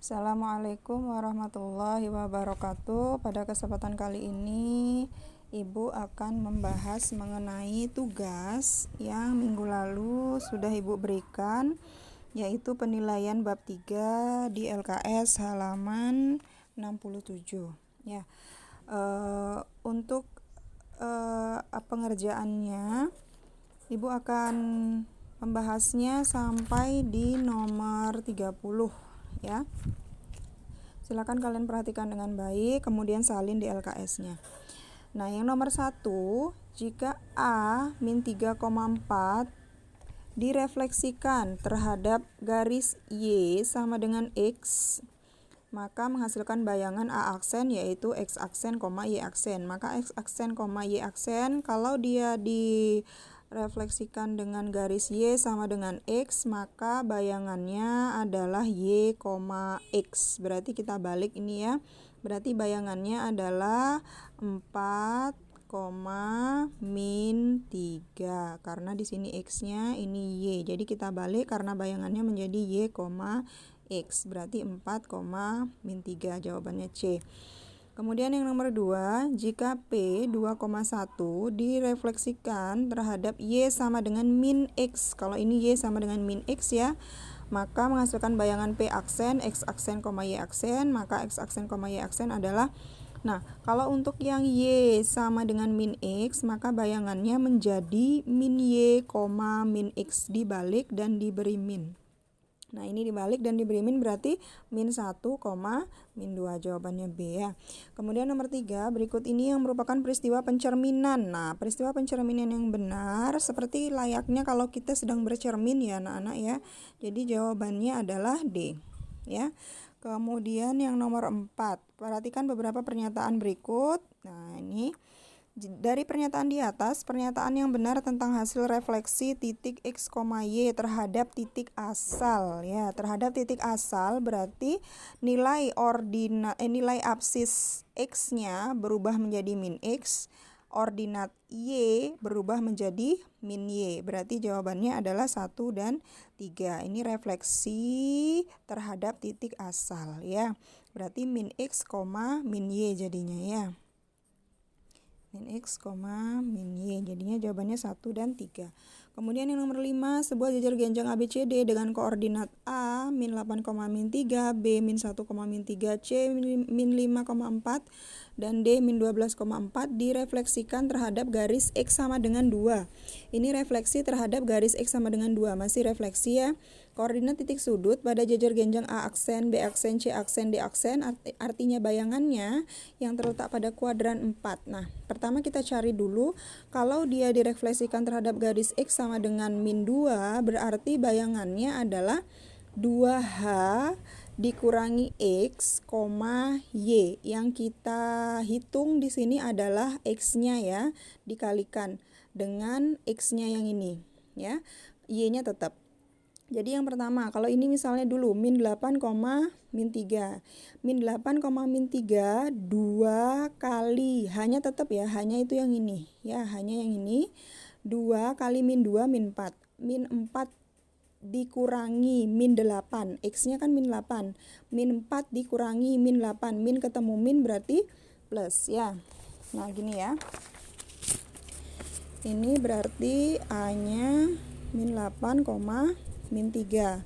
Assalamualaikum warahmatullahi wabarakatuh. Pada kesempatan kali ini Ibu akan membahas mengenai tugas yang minggu lalu sudah Ibu berikan, yaitu penilaian bab 3 di LKS halaman 67 ya. Untuk pengerjaannya Ibu akan membahasnya sampai di nomor 30 ya. Silakan kalian perhatikan dengan baik, kemudian salin di LKS-nya. Nah, yang nomor 1, jika A min 3,4 direfleksikan terhadap garis Y sama dengan X, maka menghasilkan bayangan A aksen yaitu X aksen, Y aksen. Maka X aksen, Y aksen kalau dia direfleksikan dengan garis Y sama dengan X, maka bayangannya adalah Y, X. Berarti kita balik ini ya. Berarti bayangannya adalah 4, min 3. Karena di sini X-nya ini Y. Jadi kita balik karena bayangannya menjadi Y, X. Berarti 4, min 3. Jawabannya C. Kemudian yang nomor 2, jika P 2,1 direfleksikan terhadap Y sama dengan min X. Kalau ini Y sama dengan min X ya, maka menghasilkan bayangan P aksen, X aksen, Y aksen. Maka X aksen, Y aksen adalah, nah kalau untuk yang Y sama dengan min X, maka bayangannya menjadi min Y, min X. Dibalik dan diberi min. Nah, ini dibalik dan diberi min berarti min 1, min 2. Jawabannya B ya. Kemudian nomor 3, berikut ini yang merupakan peristiwa pencerminan. Nah, peristiwa pencerminan yang benar seperti layaknya kalau kita sedang bercermin ya anak-anak ya. Jadi jawabannya adalah D ya. Kemudian yang nomor 4, perhatikan beberapa pernyataan berikut. Nah, ini dari pernyataan di atas, pernyataan yang benar tentang hasil refleksi titik X, Y terhadap titik asal ya. Terhadap titik asal berarti nilai absis X-nya berubah menjadi min X, ordinat Y berubah menjadi min Y. Berarti jawabannya adalah 1 dan 3. Ini refleksi terhadap titik asal ya. Berarti min X, min Y jadinya ya. Min X, min Y. Jadinya jawabannya 1 dan 3. Kemudian yang nomor 5, sebuah jajar genjang ABCD dengan koordinat A min 8, min 3, B min 1, min 3, C min 5,4 dan D min 12,4 direfleksikan terhadap garis X sama dengan 2. Ini refleksi terhadap garis X sama dengan 2. Masih refleksi ya. Koordinat titik sudut pada jajar genjang A aksen, B aksen, C aksen, D aksen, artinya bayangannya yang terletak pada kuadran 4. Nah, pertama kita cari dulu, kalau dia direfleksikan terhadap garis X sama dengan min 2, berarti bayangannya adalah 2H dikurangi X, Y. Yang kita hitung di sini adalah X-nya ya, dikalikan dengan X-nya yang ini ya. Y-nya tetap. Jadi yang pertama, kalau ini misalnya dulu min 8, min 3. Min 8, min 3 2 kali, hanya tetap ya, hanya itu yang ini ya, hanya yang ini. 2 kali min 2 min 4. Min 4 dikurangi min 8. X-nya kan min 8. Min 4 dikurangi min 8. Min ketemu min berarti plus ya. Nah, gini ya. Ini berarti A-nya min 8, min 3.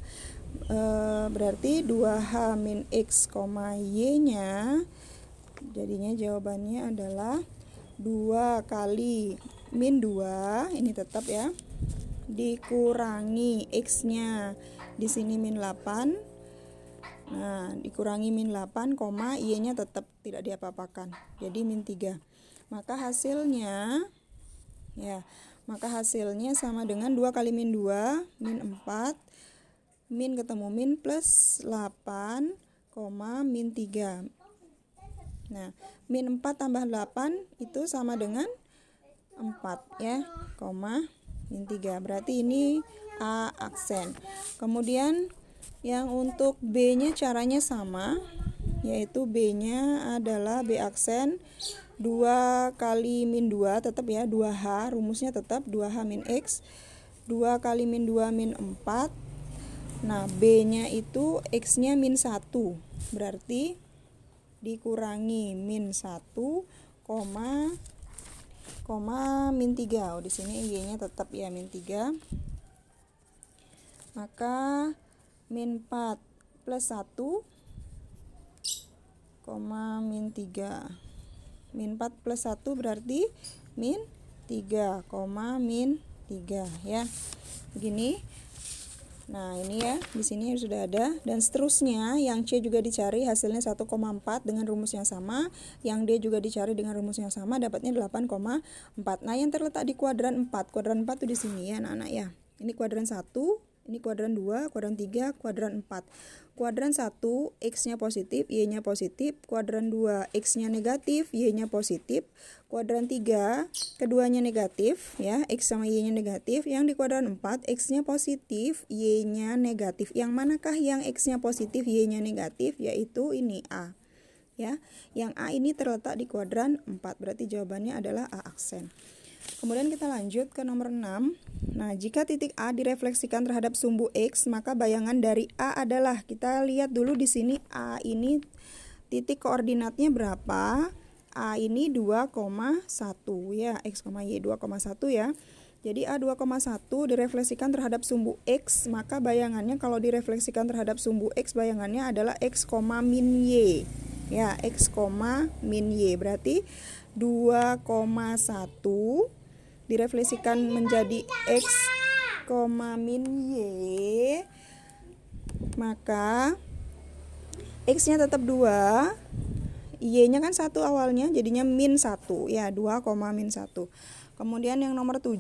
Berarti 2H min X, Y-nya jadinya jawabannya adalah 2 kali min 2, ini tetap ya, dikurangi X-nya di sini min 8. Nah, dikurangi min 8, Y-nya tetap tidak diapa-apakan. Jadi min 3. Maka hasilnya sama dengan 2 kali min 2, min 4, min ketemu min plus 8, min 3. Nah, min 4 tambah 8 itu sama dengan 4 ya, min 3. Berarti ini A aksen. Kemudian yang untuk B-nya caranya sama, yaitu B-nya adalah B aksen 2 kali min 2, tetap ya, 2H, rumusnya tetap 2H min X, 2 kali min 2 min 4. Nah, B-nya itu X-nya min 1. Berarti dikurangi min 1, min 3. Oh, di sini Y-nya tetap ya min 3. Maka min 4 plus 1, min 3. Min 4 plus 1 berarti min 3, min 3 ya. Begini. Nah, ini ya, di sini sudah ada, dan seterusnya yang C juga dicari hasilnya 1,4 dengan rumus yang sama, yang D juga dicari dengan rumus yang sama, dapatnya 8,4. Nah, yang terletak di kuadran 4. Kuadran 4 tuh di sini ya, anak-anak ya. Ini kuadran 1, ini kuadran 2, kuadran 3, kuadran 4. Kuadran 1, X-nya positif, Y-nya positif. Kuadran 2, X-nya negatif, Y-nya positif. Kuadran 3, keduanya negatif ya, X sama Y-nya negatif. Yang di kuadran 4, X-nya positif, Y-nya negatif. Yang manakah yang X-nya positif, Y-nya negatif? Yaitu ini A. Ya, yang A ini terletak di kuadran 4. Berarti jawabannya adalah A aksen. Kemudian kita lanjut ke nomor 6. Nah, jika titik A direfleksikan terhadap sumbu X, maka bayangan dari A adalah, kita lihat dulu di sini A ini titik koordinatnya berapa? A ini 2,1 ya, X, Y 2,1 ya. Jadi A 2,1 direfleksikan terhadap sumbu X, maka bayangannya kalau direfleksikan terhadap sumbu X, bayangannya adalah X, min Y. Ya, X, min Y. Berarti 2,1 direfleksikan menjadi X, min Y, maka X-nya tetap 2, Y-nya kan 1 awalnya, jadinya min 1 ya, 2, min 1. Kemudian yang nomor 7,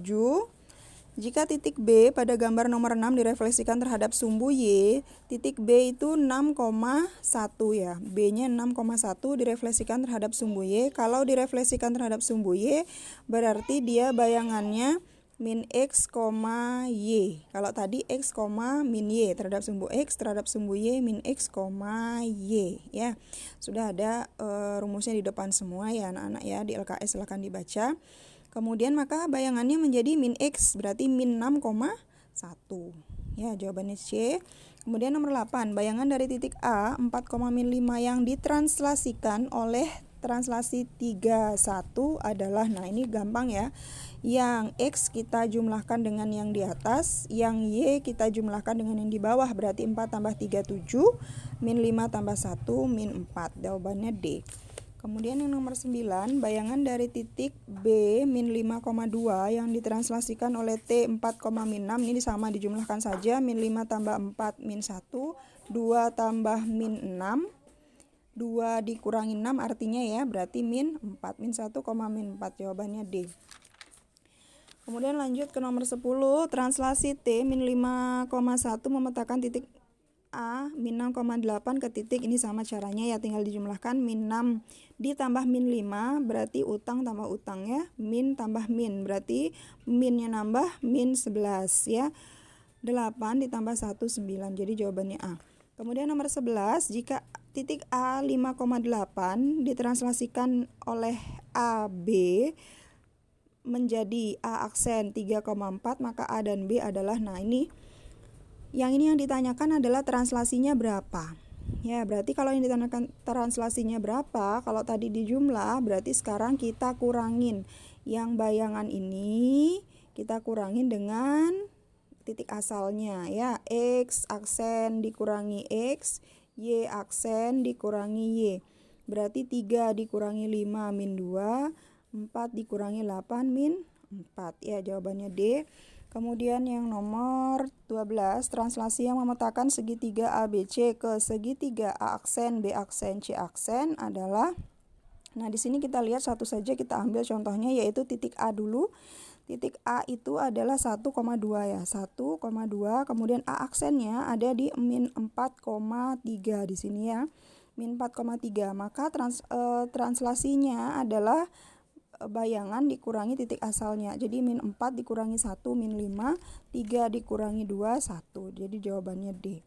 jika titik B pada gambar nomor 6 direfleksikan terhadap sumbu Y, titik B itu 6,1 ya. B-nya 6,1 direfleksikan terhadap sumbu Y. Kalau direfleksikan terhadap sumbu Y, berarti dia bayangannya min X, Y. Kalau tadi X, min Y terhadap sumbu X, terhadap sumbu Y min X, Y ya. Sudah ada rumusnya di depan semua ya anak-anak ya, di LKS silahkan dibaca. Kemudian maka bayangannya menjadi min X, berarti min 6,1. Ya, jawabannya C. Kemudian nomor 8, bayangan dari titik A 4, min 5 yang ditranslasikan oleh translasi 31 adalah, nah ini gampang ya. Yang X kita jumlahkan dengan yang di atas, yang Y kita jumlahkan dengan yang di bawah, berarti 4 tambah 3, 7, min 5 tambah 1, min 4. Jawabannya D. Kemudian yang nomor 9, bayangan dari titik B min 5,2 yang ditranslasikan oleh T 4, min 6, ini sama dijumlahkan saja, min 5 tambah 4, min 1, 2 tambah min 6, 2 dikurangi 6 artinya ya, berarti min 4, min 1, min 4, jawabannya D. Kemudian lanjut ke nomor 10, translasi T min 5,1 memetakan titik A min 6,8 ke titik, ini sama caranya ya, tinggal dijumlahkan, min 6 ditambah min 5 berarti utang tambah utang ya, min tambah min berarti minnya nambah min 11 ya, 8 ditambah 1, 9, jadi jawabannya A. Kemudian nomor 11, jika titik A 5,8 ditranslasikan oleh AB menjadi A aksen 3,4, maka A dan B adalah, nah ini yang ditanyakan adalah translasinya berapa. Ya, berarti kalau yang ditanyakan translasinya berapa, kalau tadi dijumlah, berarti sekarang kita kurangin yang bayangan ini, kita kurangin dengan titik asalnya ya, X aksen dikurangi X, Y aksen dikurangi Y. Berarti 3 dikurangi 5 min 2, 4 dikurangi 8 min 4 ya, jawabannya D. Kemudian yang nomor 12, translasi yang memetakan segitiga ABC ke segitiga A aksen, B aksen, C aksen adalah, nah di sini kita lihat satu saja, kita ambil contohnya yaitu titik A dulu. Titik A itu adalah 1,2 ya, 1,2, kemudian A aksennya ada di min 4,3 di sini ya, min 4,3, maka translasinya adalah bayangan dikurangi titik asalnya, jadi min 4 dikurangi 1, min 5, 3 dikurangi 2, 1, jadi jawabannya D.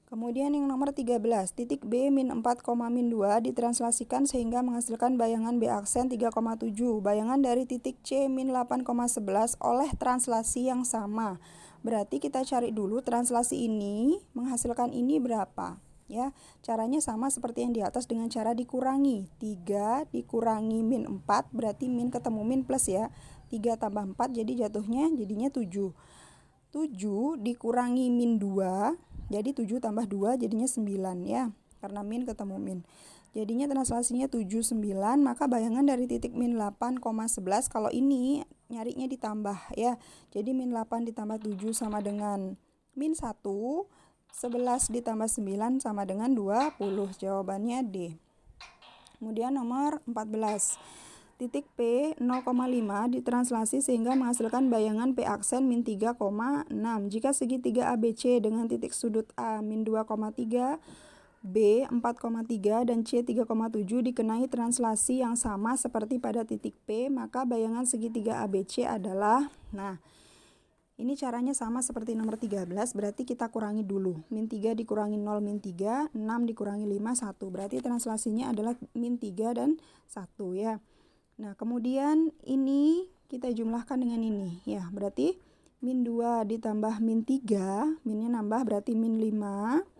Kemudian yang nomor 13, titik B min 4, min 2 ditranslasikan sehingga menghasilkan bayangan B aksen 3,7, bayangan dari titik C min 8,11 oleh translasi yang sama, Berarti kita cari dulu translasi ini menghasilkan ini berapa. Ya, caranya sama seperti yang di atas dengan cara dikurangi. 3 dikurangi min 4 berarti min ketemu min plus ya. 3 tambah 4 jadi jadinya 7. 7 dikurangi min 2 jadi 7 tambah 2 jadinya 9 ya. Karena min ketemu min. Jadinya translasinya 79, maka bayangan dari titik min 8,11 kalau ini nyarinya ditambah ya. Jadi min 8 ditambah 7 sama dengan min 1, 11 ditambah 9 sama dengan 20. Jawabannya D. Kemudian nomor 14. Titik P 0,5 ditranslasi sehingga menghasilkan bayangan P aksen min 3,6. Jika segitiga ABC dengan titik sudut A min 2,3, B 4,3 dan C 3,7 dikenai translasi yang sama seperti pada titik P, maka bayangan segitiga ABC adalah, nah ini caranya sama seperti nomor 13, berarti kita kurangi dulu. Min 3 dikurangi 0 min 3, 6 dikurangi 5, 1. Berarti translasinya adalah min 3 dan 1 ya. Nah kemudian ini kita jumlahkan dengan ini ya, berarti min 2 ditambah min 3, minnya nambah berarti min 5.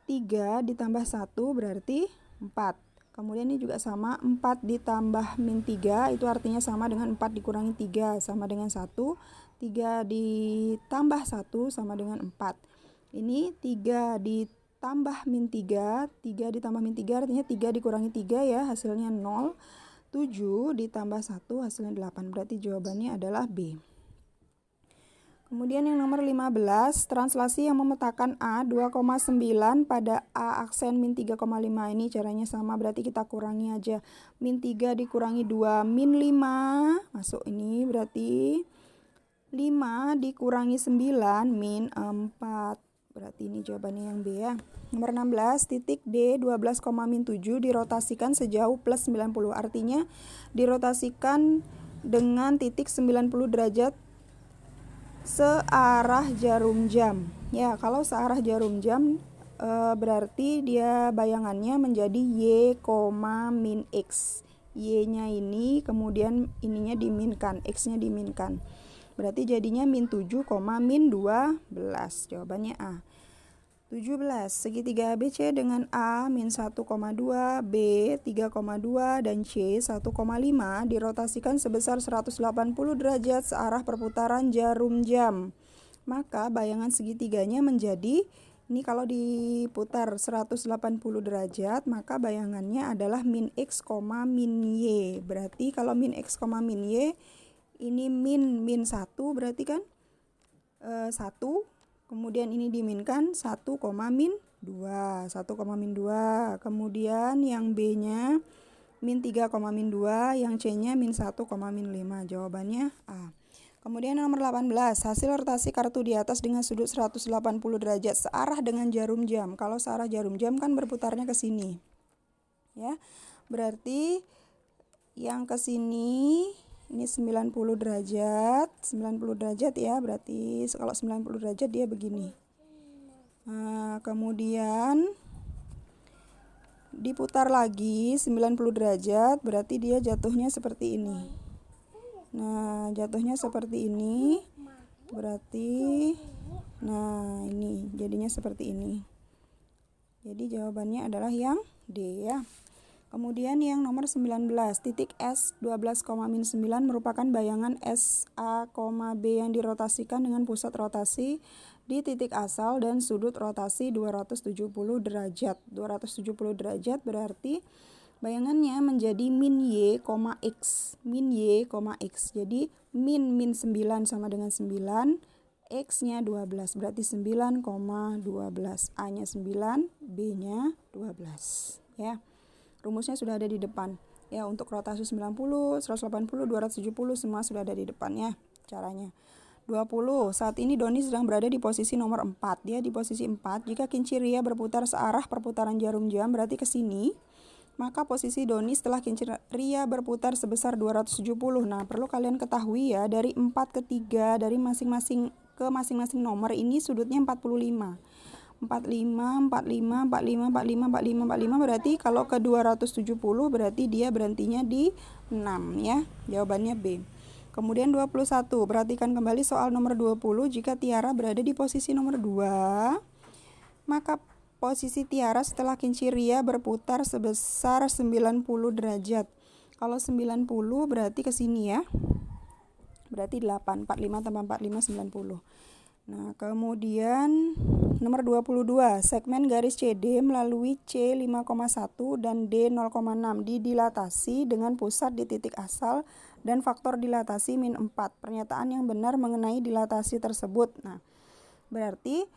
3 ditambah 1 berarti 4. Kemudian ini juga sama, 4 ditambah min 3 itu artinya sama dengan 4 dikurangi 3 sama dengan 1. 3 ditambah 1 sama dengan 4. Ini 3 ditambah min 3, 3 ditambah min 3 artinya 3 dikurangi 3 ya, hasilnya 0. 7 ditambah 1 hasilnya 8, berarti jawabannya adalah B. Kemudian yang nomor 15, translasi yang memetakan A 2,9 pada A aksen min 3,5. Ini caranya sama, berarti kita kurangi aja. Min 3 dikurangi 2, min 5. Masuk ini berarti 5 dikurangi 9, min 4. Berarti ini jawabannya yang B ya. Nomor 16, titik D 12,7 dirotasikan sejauh plus 90. Artinya dirotasikan dengan titik 90 derajat searah jarum jam. Ya, kalau searah jarum jam berarti dia bayangannya menjadi Y, min X. Y-nya ini kemudian ininya diminkan, X-nya diminkan. Berarti jadinya min 7, min 12. Jawabannya A. 17. Segitiga ABC dengan A min 1,2, B 3,2 dan C 1,5 dirotasikan sebesar 180 derajat searah perputaran jarum jam. Maka bayangan segitiganya menjadi, ini kalau diputar 180 derajat, maka bayangannya adalah min X, min Y. Berarti kalau min X, min Y, ini min 1 berarti kan 1. Kemudian ini diminkan 1, min 2. 1, min 2. Kemudian yang B-nya min 3, min 2. Yang C-nya min 1, min 5. Jawabannya A. Kemudian nomor 18. Hasil rotasi kartu di atas dengan sudut 180 derajat searah dengan jarum jam. Kalau searah jarum jam kan berputarnya ke sini. Ya. Berarti yang ke sini ini 90 derajat ya, berarti kalau 90 derajat dia begini. Nah, kemudian diputar lagi 90 derajat, berarti dia jatuhnya seperti ini. Nah, jatuhnya seperti ini, berarti nah ini jadinya seperti ini. Jadi jawabannya adalah yang D ya. Kemudian yang nomor 19, titik S 12,9 merupakan bayangan SA, B yang dirotasikan dengan pusat rotasi di titik asal dan sudut rotasi 270 derajat. 270 derajat berarti bayangannya menjadi min Y, X. Min Y, X. Jadi min 9 sama dengan 9, X-nya 12. Berarti 9,12. A-nya 9, B-nya 12. Ya. Rumusnya sudah ada di depan. Ya, untuk rotasi 90, 180, 270 semua sudah ada di depan ya caranya. 20. Saat ini Doni sedang berada di posisi nomor 4. Dia di posisi 4. Jika kincir Ria berputar searah perputaran jarum jam berarti ke sini. Maka posisi Doni setelah kincir Ria berputar sebesar 270. Nah, perlu kalian ketahui ya, dari 4 ke 3 dari masing-masing nomor ini sudutnya 45. 45, 45, 45, 45, 45, 45 berarti kalau ke 270 berarti dia berhentinya di 6 ya. Jawabannya B. Kemudian 21, perhatikan kembali soal nomor 20, jika Tiara berada di posisi nomor 2, maka posisi Tiara setelah kincir Ria berputar sebesar 90 derajat. Kalau 90 berarti ke sini ya. Berarti 8, 45 tambah 45, 90. Nah, kemudian nomor 22, segmen garis CD melalui C 5,1 dan D 0,6 didilatasi dengan pusat di titik asal dan faktor dilatasi min 4. Pernyataan yang benar mengenai dilatasi tersebut. Nah, berarti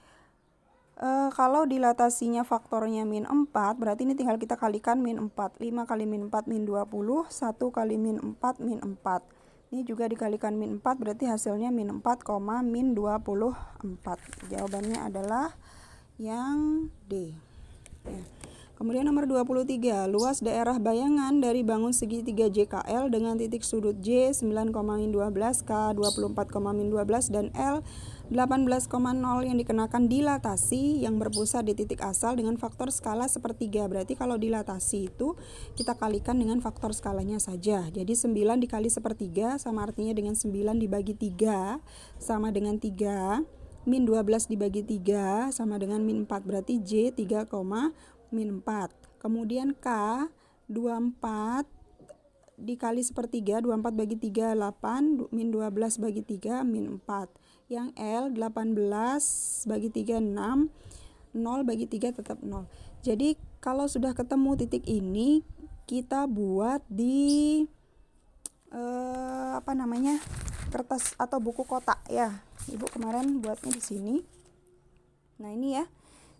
kalau dilatasinya faktornya min 4, berarti ini tinggal kita kalikan min 4. 5 kali min 4 min 20, 1 kali min 4 min 4. Ini juga dikalikan min 4, berarti hasilnya min 4, min 24. Jawabannya adalah yang D. Ya. Kemudian nomor 23, luas daerah bayangan dari bangun segitiga JKL dengan titik sudut J 9,12, K 24,12 dan L 18,0 yang dikenakan dilatasi yang berpusat di titik asal dengan faktor skala sepertiga. Berarti kalau dilatasi itu kita kalikan dengan faktor skalanya saja. Jadi 9 dikali sepertiga sama artinya dengan 9 dibagi 3 sama dengan 3. Min 12 dibagi 3 sama dengan min 4. Berarti J 3, min 4. Kemudian K 24 dikali sepertiga, 24 bagi 3 8, min 12 bagi 3 min 4. Yang L 18 bagi 3 6, 0 bagi 3 tetap 0. Jadi kalau sudah ketemu titik ini, kita buat di kertas atau buku kotak ya. Ibu kemarin buatnya di sini. Nah, ini ya.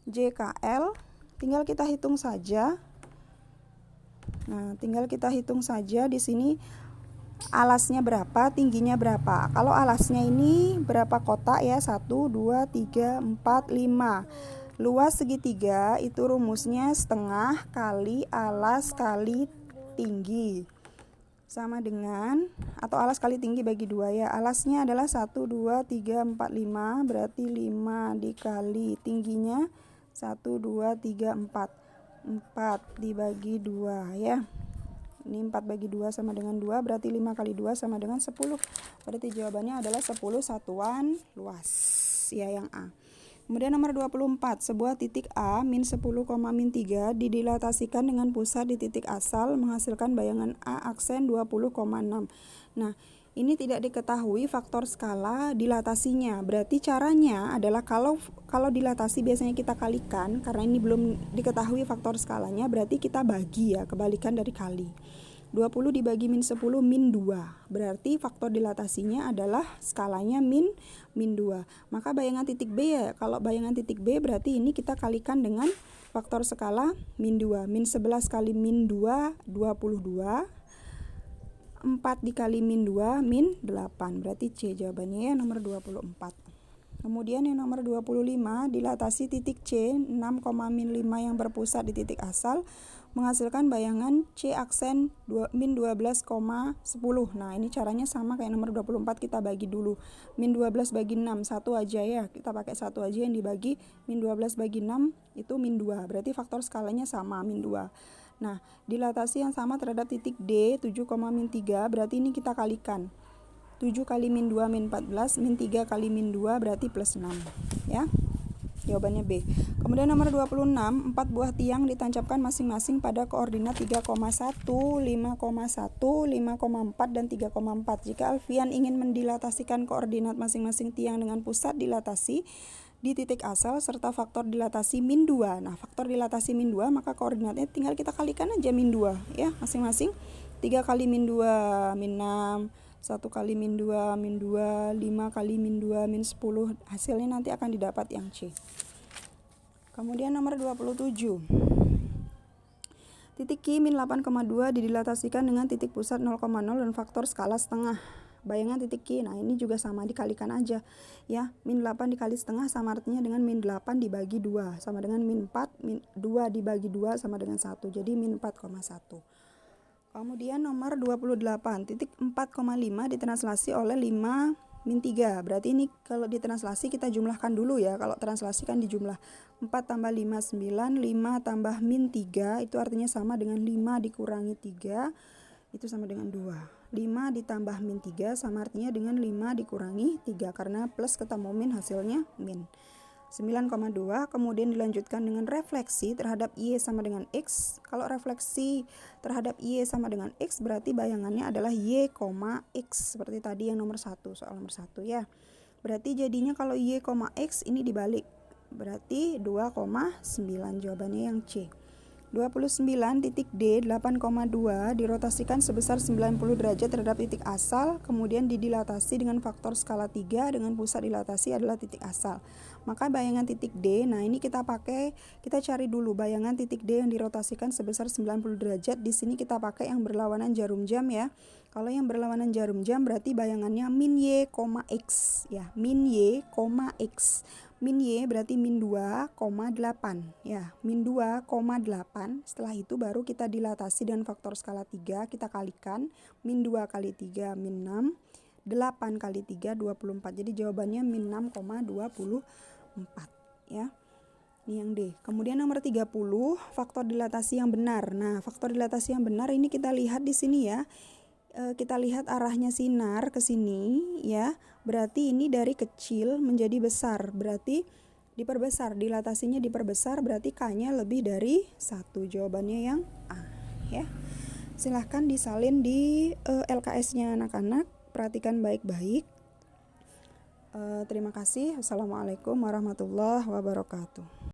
JKL tinggal kita hitung saja. Nah, tinggal kita hitung saja di sini alasnya berapa, tingginya berapa. Kalau alasnya ini berapa kotak ya? 1, 2, 3, 4, 5. Luas segitiga itu rumusnya setengah kali alas kali tinggi. Sama dengan, atau alas kali tinggi bagi 2 ya. Alasnya adalah 1, 2, 3, 4, 5. Berarti 5 dikali tingginya 1, 2, 3, 4. 4 dibagi 2 ya. Ini 4 bagi 2 sama dengan 2, berarti 5 kali 2 sama dengan 10. Berarti jawabannya adalah 10 satuan luas. Ya, yang A. Kemudian nomor 24, sebuah titik A min 10, min 3 didilatasikan dengan pusat di titik asal menghasilkan bayangan A aksen 20,6. Nah, ini tidak diketahui faktor skala dilatasinya. Berarti caranya adalah kalau dilatasi biasanya kita kalikan, karena ini belum diketahui faktor skalanya, berarti kita bagi ya, kebalikan dari kali. 20 dibagi min 10 min 2. Berarti faktor dilatasinya adalah skalanya min 2. Maka bayangan titik B ya, kalau bayangan titik B berarti ini kita kalikan dengan faktor skala min 2. Min 11 kali min 2, 22. 4 dikali min 2, min 8. Berarti C jawabannya ya, nomor 24. Kemudian yang nomor 25, dilatasi titik C 6, min 5 yang berpusat di titik asal menghasilkan bayangan C aksen min 12,10. Nah, ini caranya sama kayak nomor 24, kita bagi dulu. Min 12 bagi 6, 1 aja ya. Kita pakai 1 aja yang dibagi. Min 12 bagi 6 itu min 2. Berarti faktor skalanya sama, min 2. Nah, dilatasi yang sama terhadap titik D 7, min 3, berarti ini kita kalikan. 7 kali min 2 min 14, min 3 kali min 2 berarti plus 6 ya. Jawabannya B. Kemudian nomor 26, 4 buah tiang ditancapkan masing-masing pada koordinat 3,1, 5,1, 5,4 dan 3,4. Jika Alfian ingin mendilatasikan koordinat masing-masing tiang dengan pusat dilatasi di titik asal serta faktor dilatasi min 2. Nah, faktor dilatasi min 2 maka koordinatnya tinggal kita kalikan aja min 2 ya, masing-masing. 3 kali min 2 min 6, 1 kali min 2 min 2, 5 kali min 2 min 10. Hasilnya nanti akan didapat yang C. Kemudian nomor 27, titik Q min 8,2 didilatasikan dengan titik pusat 0,0 dan faktor skala setengah. Bayangan titik Q, nah ini juga sama, dikalikan aja ya. Min 8 dikali setengah sama artinya dengan min 8 dibagi 2 sama dengan min 4, min 2 dibagi 2 sama dengan 1, jadi min 4,1. Kemudian nomor 28, titik 4,5 ditranslasi oleh 5 min 3. Berarti ini kalau ditranslasi kita jumlahkan dulu ya. Kalau translasi kan dijumlah. 4 tambah 5, 9. 5 tambah min 3 itu artinya sama dengan 5 dikurangi 3. Itu sama dengan 2. 5 ditambah min 3 sama artinya dengan 5 dikurangi 3 karena plus ketemu min hasilnya min. 9,2 kemudian dilanjutkan dengan refleksi terhadap Y sama dengan X. Kalau refleksi terhadap Y sama dengan X berarti bayangannya adalah Y, X seperti tadi yang nomor 1, soal nomor 1 ya. Berarti jadinya kalau Y, X ini dibalik. Berarti 2,9 jawabannya yang C. 29 titik D 8,2 dirotasikan sebesar 90 derajat terhadap titik asal, kemudian didilatasi dengan faktor skala 3 dengan pusat dilatasi adalah titik asal. Maka bayangan titik D, nah ini kita cari dulu bayangan titik D yang dirotasikan sebesar 90 derajat. Di sini kita pakai yang berlawanan jarum jam ya. Kalau yang berlawanan jarum jam berarti bayangannya min Y, X ya, min Y, X. Min Y berarti min 2,8 ya, min 2,8. Setelah itu baru kita dilatasi dengan faktor skala 3, kita kalikan min 2 kali 3 min 6, 8 kali 3 24. Jadi jawabannya min 6,24 ya. Ini yang D. Kemudian nomor 30 faktor dilatasi yang benar. Nah, faktor dilatasi yang benar ini kita lihat di sini ya. Kita lihat arahnya sinar ke sini ya, berarti ini dari kecil menjadi besar, berarti diperbesar, dilatasinya diperbesar, berarti K-nya lebih dari 1, jawabannya yang A ya. Silahkan disalin di LKS-nya anak-anak, perhatikan baik-baik. Terima kasih. Assalamualaikum warahmatullahi wabarakatuh.